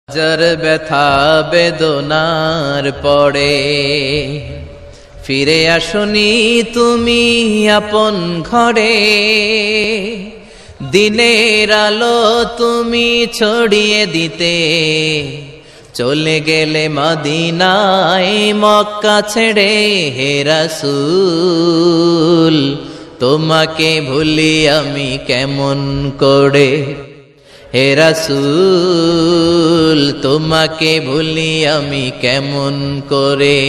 হাজার ব্যথা বেদনার পরে ফিরে আসনি তুমি আপন ঘরে, দিনের আলো তুমি ছড়িয়ে দিতে চলে গেলে মদিনায় মক্কা ছেড়ে। হে রাসূল তোমাকে ভুলি আমি কেমন করে, হে রাসূল তোমাকে ভুলি আমি কেমন করে।